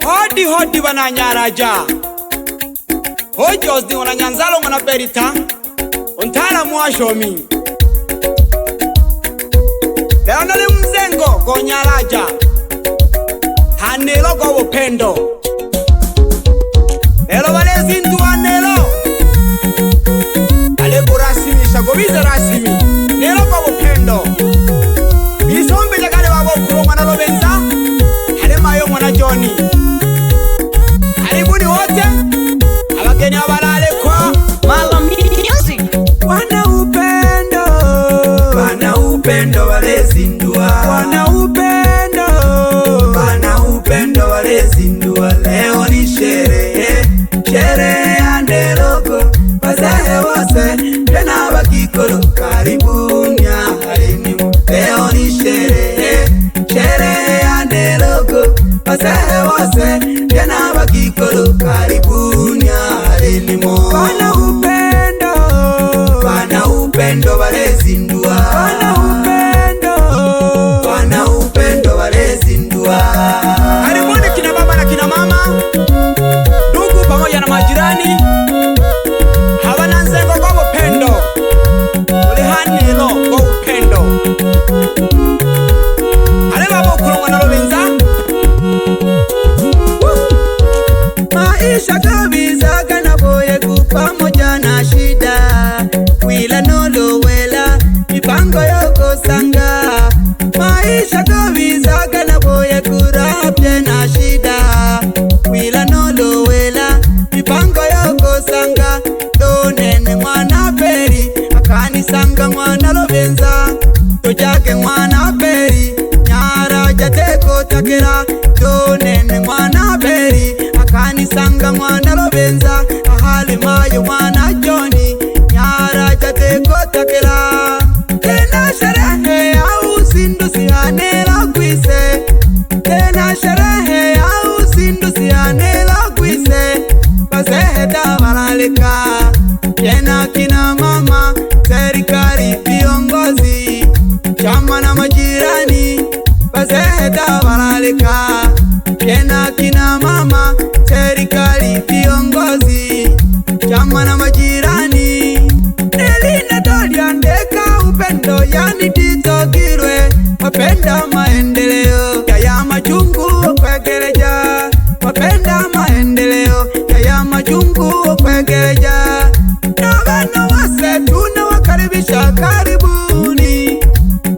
Hodi hodi bananyaraja. Hojozi wana nyanzalo mwana berita. Untala mwashomi. Leonale mzengo konyaraja. Hanelo kwa upendo. Lelo walezi ndu anelo. Ale kurasimisha gobiza rasimi. Lelo kwa upendo. Bisombe jakale wabo kuro mwana lobenza. Hale mayo mwana Johnny. Karibuni wote. Abageni abalale kwa Mala Music. Wana upendo. Wana upendo walezindua. Wana upendo. Wana upendo walezindua. Leo ni sherehe. Sherehe ya nderogo. Bazahe wose tena bakikolo. Karibuni ahalini. Leo ni sherehe. Sherehe ya nderogo. Bazahe wose tena bakikolo. Karibuni ahalini. Wana upendo. Wana upendo walezindua. Wana upendo. Wana upendo walezindua. Karibuni kina baba na kina mama, ndugu pamoja na majirani. Hawana nzengo kwa upendo. Ulihanilo kwa upendo. Hale baba ukulungwa na lobenza. Maisha kabisa kanaboye kupamoja na shida. Wila nolo wela mipango yoko sanga. Maisha kabisa kanaboye kurapye na shida. Wila nolo wela mipango yoko sanga. Donene mwana peri akani sanga mwana lobenza. Tojake mwana peri nyara jateko takera. Donene mwana peri akani sanga mwana lobenza. Ahali mayo mwana Johnny nyara jateko takera. Tena sherehe ya uzinduzi anela kwise. Tena sherehe ya uzinduzi anela kwise. Bazehe tabalalika. Tena kina mama, serikali viongozi, chama na majirani. Bazehe tabalalika. Tena kina mama, serikali viongozi, chama na majirani. Nelina Dolia ndeka upendo yani titokirwe. Wapenda maendeleo ya majungu kwegereja. Wapenda maendeleo ya majungu kwegereja. Na bano wase tunawakaribisha karibuni.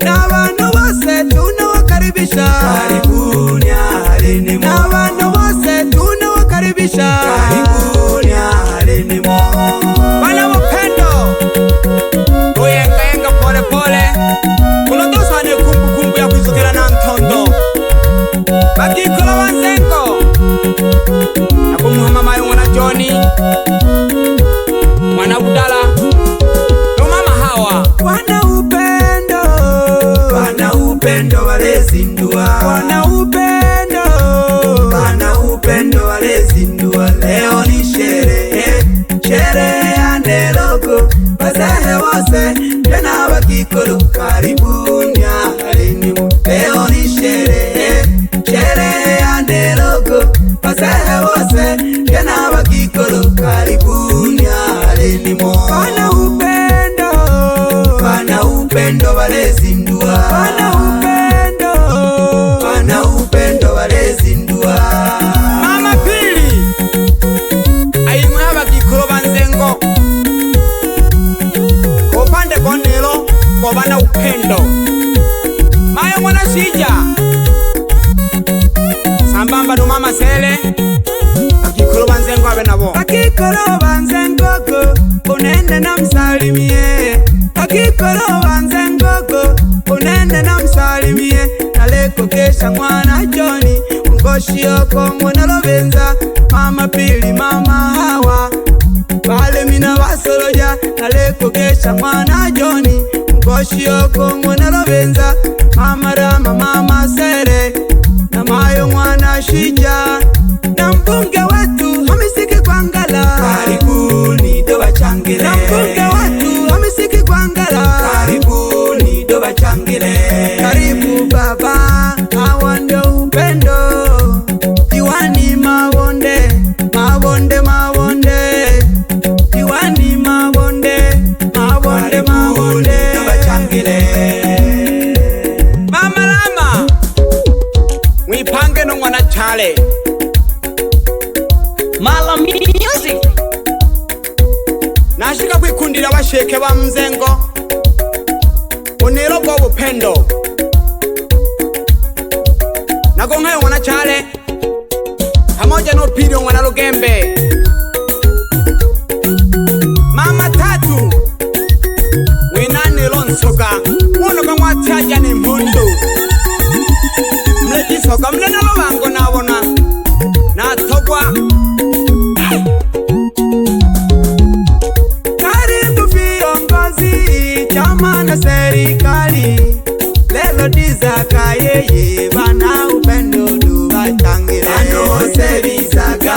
Na bano wase tunawakaribisha Karibuni ahalini. Na bano wase tunawakaribisha Karibuni ahalini. Wana upendo. Uyenga pole pole. Kulodosa ni kumbu ya kuzukira na mtondo. Bakikola wanzengo. Na kumuhama mayo mwana Johnny. Mwana Budala. No mama Hawa. Wana upendo. Wana upendo walezindua. Wana upendo. Wana upendo walezindua. Leo ni sherehe. Sherehe ya nderogo. Bazahe wose tena bakikolo. Karibuni ahalini. Leo ni sherehe. Sherehe ya nderogo. Bazahe wose tena bakikolo. Karibuni ahalini. Wana upendo. Wana upendo walezindua. Wana upendo. Wana upendo walezindua. Mama Pili aimwe abakikolo banzengo kopande konelo kobana upendo. Mayo mwana Shija sambamba no mama Sele bakikolo banzengo abe nabo. Bakikolo banzengo unende na msalimie. Bakikolo banzengo unende na msalimie. Naleko kesha mwana Johnny ngoshi yoko mwana lobenza. Mama Pili mama Hawa bale mina basoloja. Naleko kesha mwana Johnny ngoshi yoko mwana lobenza. Mama Rama mama Sere na mayo mwana Shija. Na mbunge wetu Hamisiki Kwangala. Karibuni doba changile. Na mbunge wetu Hamisiki Kwangala. Karibuni doba changile. Karibu baba, hawa ndio upendo. Diwani Chale. Mala Music. Nashika kwikundira basheke ba Mzengo unero bwo bupendo nagonga mwana Chale pamoja na Upiro mwana Lugembe Mama Tatu Winani Lonsoka Muno kwa mwataja ni mpundu Mleti soka mlena lubango nabona na togwa Karibu viongozi chama na serikali lelo dizaka yeye bana upendo duwachangira ano serizaga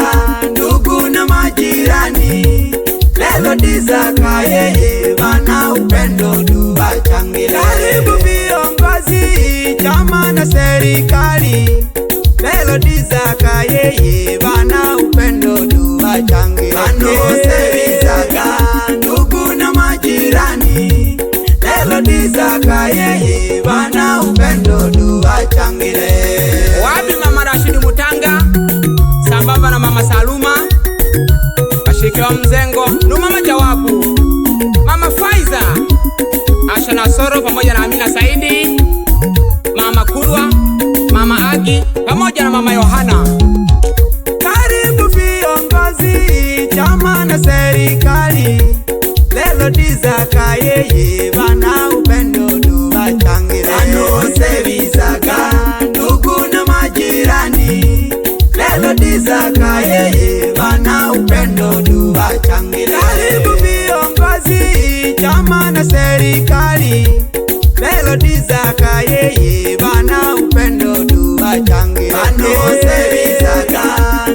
ndugu na majirani lelo dizaka yeye bana upendo duwachangira Karibu viongozi chama na serikali lelo dizaka yeye bana upendo duwachangira ano serizaga ndugu na majirani lelo dizaka yeye bana upendo duwachangire Wapi Mama Rashidi Mutanga sambamba na Mama Saluma bashike wa Mzengo no Mama Jawabu Mama Faiza Asha Nasoro pamoja na Amina Saidi Mama Kurwa Mama Agi pamoja na Mama Yohana Karibu viongozi chama na serikali lelo dizaka yeye bana upendo duwachangira ano serizaga ndugu na majirani lelo dizaka yeye bana upendo duwachangira Karibu viongozi chama na serikali lelo dizaka yeye bana upendo duwachangira ano serizaga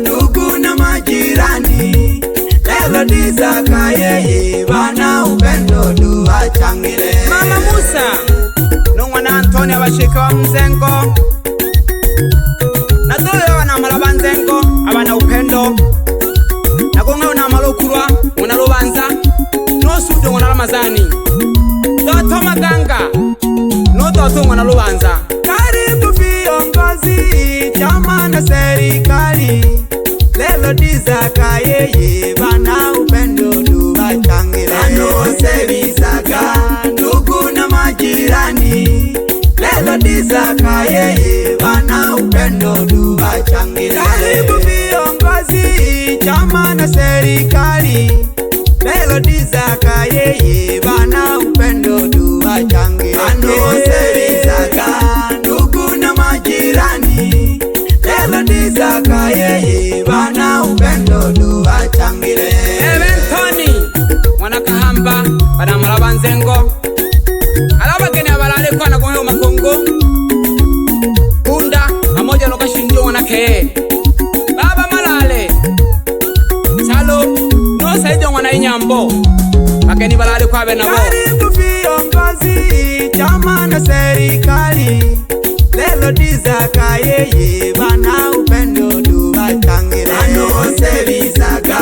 ndugu na majirani lelo dizaka yeye bana upendo duwachangire Mama Musa no mwana Antoni abashike wa Mzengo nazoyo wana malaba Nzengo abana upendo nagonga na malokurwa mwana Lubanza no sudo mwana Ramazani Doto Maganga no Doto mwana Lubanza Karibu viongozi chama na serikali lelo dizaka yeye bana upendo duwachangira ano serizaga ndugu na majirani lelo dizaka yeye bana upendo duwachangira Karibu viongozi chama na serikali lelo dizaka yeye bana upendo duwachangira ano serizaga ndugu na majirani lelo dizaka yeye bana upendo duwachangire Eventoni mwana Kahamba bana malaba Nzengo alabageni abalale kwa nagonyo makongo Bunda pamoja no kashinjo mwana Kee Baba Malale Salo no saidio mwana Inyambo bageni balale kwa benabo Karibu viongozi chama na serikali lelo dizaka yeye bana upendo duwachangira ano serizaga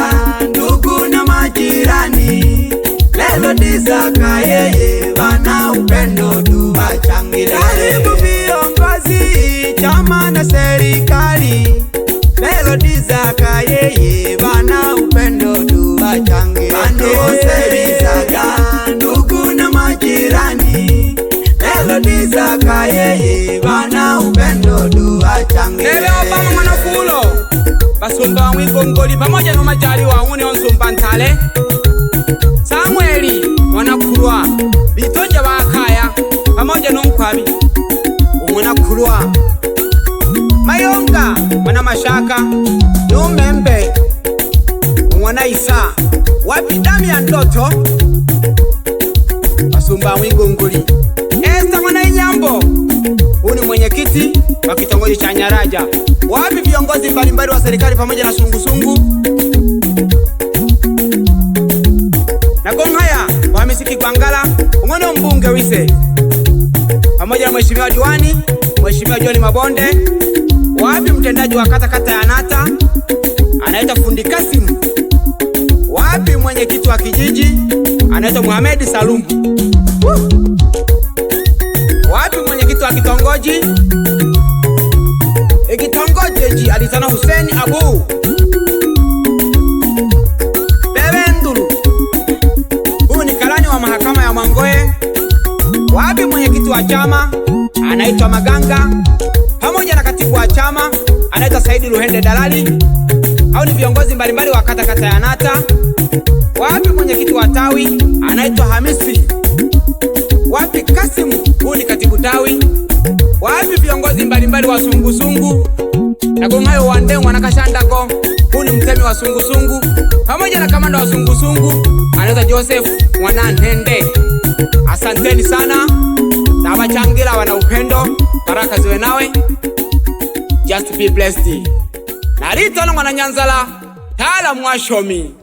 ndugu na majirani lelo dizaka yeye bana upendo duwachangira Karibu viongozi chama na serikali lelo dizaka yeye bana upendo duwachangira ano serizaga ndugu na majirani lelo dizaka yeye bana upendo duwachangira Lele Obama mwana Fulo basumba wa Mwigongoli pamoja na majali wa une onsumba Ntale Samueli mwana Kurwa Bitoja bakaya pamoja na Nkwabi mwana Kurwa Mayonga mwana Mashaka Numembe mwana Isa wapi Damian Ndoto basumba wa Mwigongoli Esther mwana Inyambo uni mwenyekiti wa kitongoji cha Nyaraja wapi viongozi mbalimbali wa serikali pamoja na sungusungu na Gonghaya wa Misiki Kwangala ungono mbunge wise pamoja na mheshimiwa diwani mheshimiwa John Mabonde wapi mtendaji wa kata ya Nata anaitwa Fundi Kasim wapi mwenyekiti wa kijiji anaitwa Muhammad Salum wapi mwenyekiti wa kitongoji ikitongoje Jeji Alizana Hussein Abu Bebendulu. Huyu ni karani wa mahakama ya Mwangoe. Wapi mwenyekiti wa chama anaitwa Maganga, pamoja na katibu wa chama anaitwa Saidi Luhende Dalali. Hao ni viongozi mbalimbali wa kata ya Nata. Wapi mwenyekiti wa tawi anaitwa Hamisi. Wapi Kasimu, huyu ni katibu tawi. Wapi viongozi mbalimbali wa sungusungu na Gongayo wa Ndengwa na Kashandako, huyu ni mtemi wa sungusungu, pamoja na kamanda wa sungusungu anaitwa Joseph Mwananende. Asanteni sana na Bachangira wana upendo, baraka ziwe nawe. Just be blessed. Narito na Mwana Nyanzala, Tala Mwashomi.